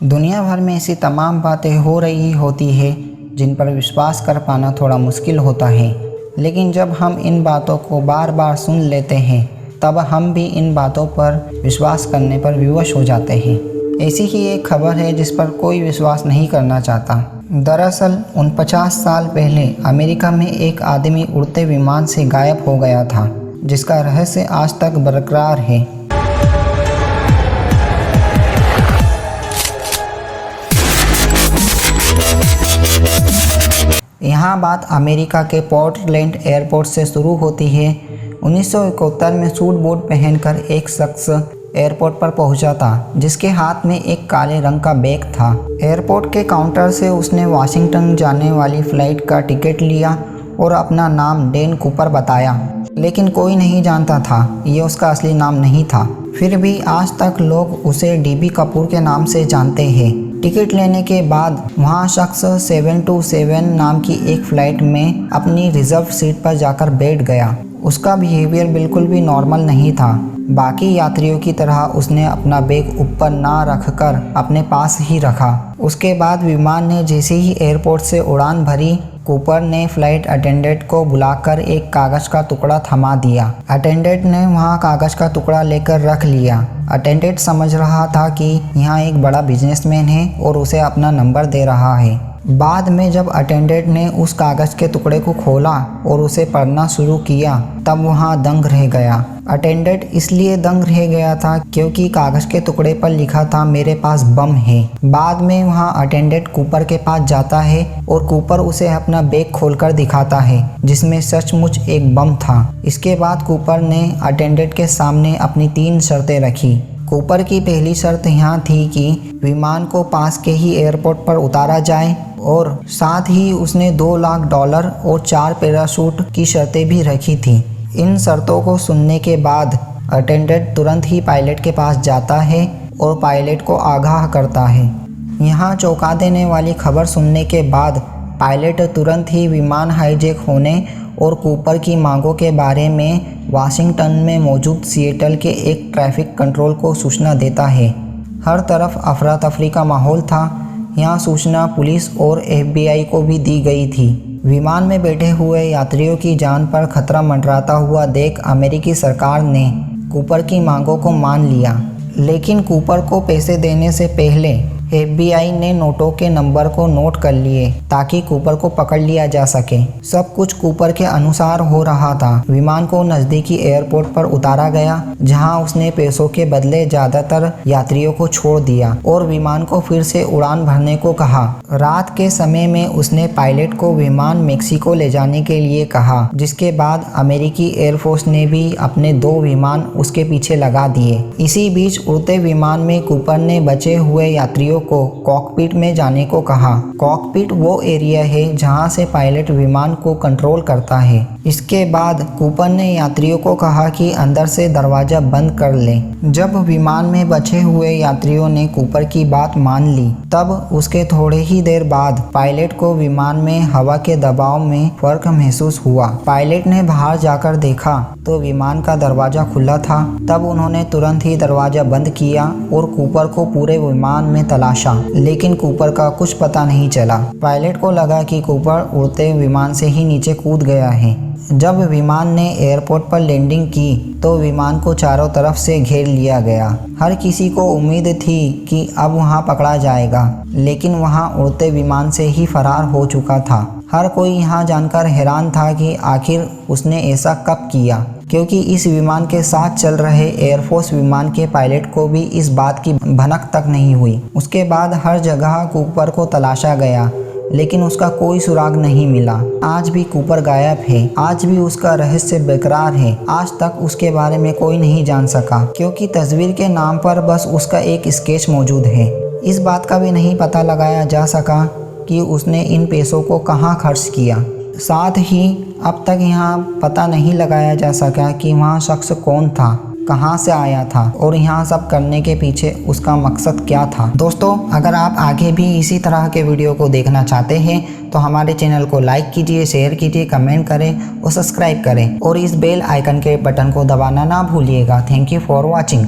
दुनिया भर में ऐसी तमाम बातें हो रही होती है जिन पर विश्वास कर पाना थोड़ा मुश्किल होता है, लेकिन जब हम इन बातों को बार बार सुन लेते हैं तब हम भी इन बातों पर विश्वास करने पर विवश हो जाते हैं। ऐसी ही एक खबर है जिस पर कोई विश्वास नहीं करना चाहता। दरअसल 49 साल पहले अमेरिका में एक आदमी उड़ते विमान से गायब हो गया था, जिसका रहस्य आज तक बरकरार है। यहाँ बात अमेरिका के पोर्टलैंड एयरपोर्ट से शुरू होती है। 1971 में सूट बूट पहनकर एक शख्स एयरपोर्ट पर पहुंचा था, जिसके हाथ में एक काले रंग का बैग था। एयरपोर्ट के काउंटर से उसने वाशिंगटन जाने वाली फ़्लाइट का टिकट लिया और अपना नाम डैन कूपर बताया, लेकिन कोई नहीं जानता था ये उसका असली नाम नहीं था। फिर भी आज तक लोग उसे डीबी कपूर के नाम से जानते हैं। टिकट लेने के बाद वहाँ शख्स 727 नाम की एक फ़्लाइट में अपनी रिजर्व सीट पर जाकर बैठ गया। उसका बिहेवियर बिल्कुल भी नॉर्मल नहीं था। बाकी यात्रियों की तरह उसने अपना बैग ऊपर ना रखकर अपने पास ही रखा। उसके बाद विमान ने जैसे ही एयरपोर्ट से उड़ान भरी, कूपर ने फ्लाइट अटेंडेंट को बुलाकर एक कागज़ का टुकड़ा थमा दिया। अटेंडेंट ने वहां कागज़ का टुकड़ा लेकर रख लिया। अटेंडेंट समझ रहा था कि यहाँ एक बड़ा बिजनेसमैन है और उसे अपना नंबर दे रहा है। बाद में जब अटेंडेंट ने उस कागज़ के टुकड़े को खोला और उसे पढ़ना शुरू किया, तब वहाँ दंग रह गया। अटेंडेंट इसलिए दंग रह गया था क्योंकि कागज़ के टुकड़े पर लिखा था मेरे पास बम है। बाद में वहाँ अटेंडेंट कूपर के पास जाता है और कूपर उसे अपना बैग खोलकर दिखाता है, जिसमें सचमुच एक बम था। इसके बाद कूपर ने अटेंडेंट के सामने अपनी 3 शर्तें रखी। कूपर की पहली शर्त यहाँ थी कि विमान को पास के ही एयरपोर्ट पर उतारा जाए और साथ ही उसने $2 लाख और 4 पैराशूट की शर्तें भी रखी थी। इन शर्तों को सुनने के बाद अटेंडेंट तुरंत ही पायलट के पास जाता है और पायलट को आगाह करता है। यहाँ चौंका देने वाली खबर सुनने के बाद पायलट तुरंत ही विमान हाईजैक होने और कूपर की मांगों के बारे में वाशिंगटन में मौजूद सिएटल के एक ट्रैफिक कंट्रोल को सूचना देता है। हर तरफ अफरा तफरी का माहौल था। यहाँ सूचना पुलिस और FBI को भी दी गई थी। विमान में बैठे हुए यात्रियों की जान पर खतरा मंडराता हुआ देख अमेरिकी सरकार ने कूपर की मांगों को मान लिया, लेकिन कूपर को पैसे देने से पहले FBI ने नोटों के नंबर को नोट कर लिए ताकि कूपर को पकड़ लिया जा सके। सब कुछ कूपर के अनुसार हो रहा था। विमान को नज़दीकी एयरपोर्ट पर उतारा गया, जहां उसने पैसों के बदले ज़्यादातर यात्रियों को छोड़ दिया और विमान को फिर से उड़ान भरने को कहा। रात के समय में उसने पायलट को विमान मेक्सिको ले जाने के लिए कहा, जिसके बाद अमेरिकी एयरफोर्स ने भी अपने 2 विमान उसके पीछे लगा दिए। इसी बीच उड़ते विमान में कूपर ने बचे हुए यात्रियों को कॉकपिट में जाने को कहा। कॉकपिट वो एरिया है जहां से पायलट विमान को कंट्रोल करता है। इसके बाद कूपर ने यात्रियों को कहा कि अंदर से दरवाजा बंद कर लें। जब विमान में बचे हुए यात्रियों ने कूपर की बात मान ली, तब उसके थोड़े ही देर बाद पायलट को विमान में हवा के दबाव में फर्क महसूस हुआ। पायलट ने बाहर जाकर देखा तो विमान का दरवाजा खुला था। तब उन्होंने तुरंत ही दरवाजा बंद किया और कूपर को पूरे विमान में तलाशा, लेकिन कूपर का कुछ पता नहीं चला। पायलट को लगा कि कूपर उड़ते विमान से ही नीचे कूद गया है। जब विमान ने एयरपोर्ट पर लैंडिंग की तो विमान को चारों तरफ से घेर लिया गया। हर किसी को उम्मीद थी कि अब वहां पकड़ा जाएगा, लेकिन वहां उड़ते विमान से ही फरार हो चुका था। हर कोई यहां जानकर हैरान था कि आखिर उसने ऐसा कब किया, क्योंकि इस विमान के साथ चल रहे एयरफोर्स विमान के पायलट को भी इस बात की भनक तक नहीं हुई। उसके बाद हर जगह कूपर को तलाशा गया, लेकिन उसका कोई सुराग नहीं मिला। आज भी कूपर गायब है। आज भी उसका रहस्य बेकरार है। आज तक उसके बारे में कोई नहीं जान सका, क्योंकि तस्वीर के नाम पर बस उसका एक स्केच मौजूद है। इस बात का भी नहीं पता लगाया जा सका कि उसने इन पैसों को कहाँ खर्च किया। साथ ही अब तक यहाँ पता नहीं लगाया जा सका कि वहाँ शख्स कौन था, कहाँ से आया था और यहाँ सब करने के पीछे उसका मकसद क्या था। दोस्तों, अगर आप आगे भी इसी तरह के वीडियो को देखना चाहते हैं तो हमारे चैनल को लाइक कीजिए, शेयर कीजिए, कमेंट करें और सब्सक्राइब करें और इस बेल आइकन के बटन को दबाना ना भूलिएगा। Thank you for watching.